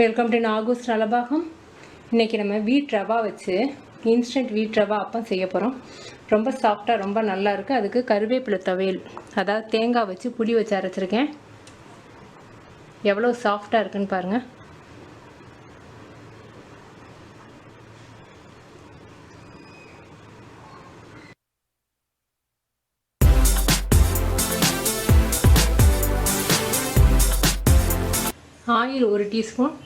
Welcome to Nagu'sNalabagam. இன்றைக்கி நம்ம வீட் ரவா வச்சு இன்ஸ்டன்ட் வீட் ரவா அப்பம் செய்ய போகிறோம். ரொம்ப சாஃப்டாக ரொம்ப நல்லா இருக்குது. அதுக்கு கருவேப்பிலை துவையல், அதாவது தேங்காய் வச்சு புளி வச்சு அரைச்சிருக்கேன். எவ்வளோ சாஃப்டாக இருக்குன்னு பாருங்கள். ஆயில் 1 டீஸ்பூன்,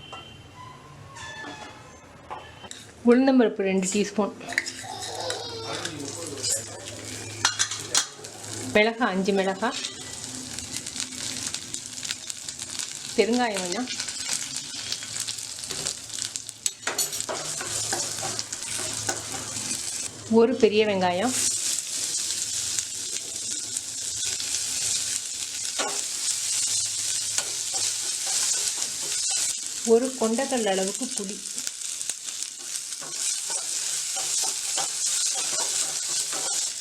உளுந்தம்பருப்பு 2 டீஸ்பூன், மிளகாய் 5 மிளகாய், பெருங்காயம் கொஞ்சம், ஒரு பெரிய வெங்காயம், ஒரு கொண்டைக்கடலை அளவுக்கு புளி,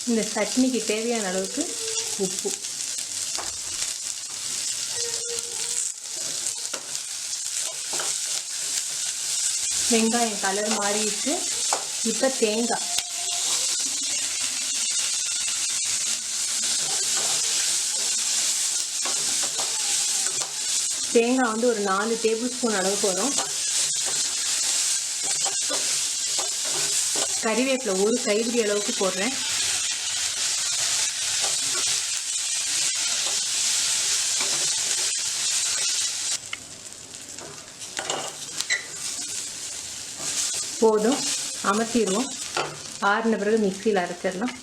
இந்த சட்னிக்கு தேவையான அளவுக்கு உப்பு, வெங்காயம் கலர் மாறிடுச்சு. இப்போ தேங்காய், தேங்காய் வந்து ஒரு 4 டேபிள் ஸ்பூன் அளவுக்கு வரும். கறிவேப்பிலை ஒரு கைப்பிடி அளவுக்கு போடுறேன். போதும், அமர்த்திடுவோம். ஆறின பிறகு மிக்சியில் அரைச்சிடலாம்.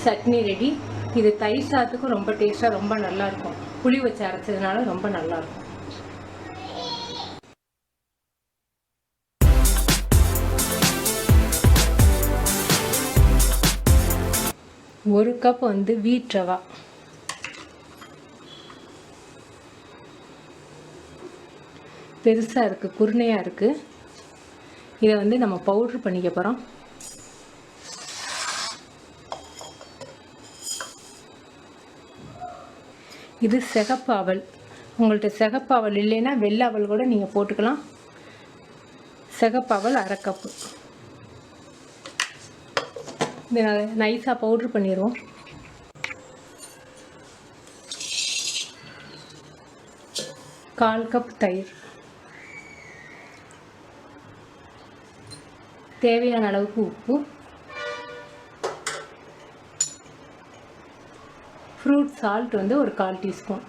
சட்னி ரெடி. இது தயிர் சாதத்துக்கும் ரொம்ப டேஸ்ட்டாக ரொம்ப நல்லாயிருக்கும். புளி வச்சு அரைச்சதுனால ரொம்ப நல்லாயிருக்கும். ஒரு கப் வந்து வீட் ரவா, பெருசாக இருக்குது, குருணையாக இருக்குது. இதை வந்து நம்ம பவுட்ரு பண்ணிக்க போகிறோம். இது சிகப்பு அவல். உங்கள்கிட்ட சிகப்பு அவல் இல்லைன்னா வெள்ளை அவல் கூட நீங்கள் போட்டுக்கலாம். சிகப்பு அவல் 1/2 கப்பு. இதை நைஸாக பவுட்ரு பண்ணிடுவோம். கால் கப் தயிர், தேவையான அளவுக்கு உப்பு, ஃப்ரூட் சால்ட் வந்து ஒரு 1/4 டீஸ்பூன்.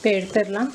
இப்போ எடுத்துடலாம்.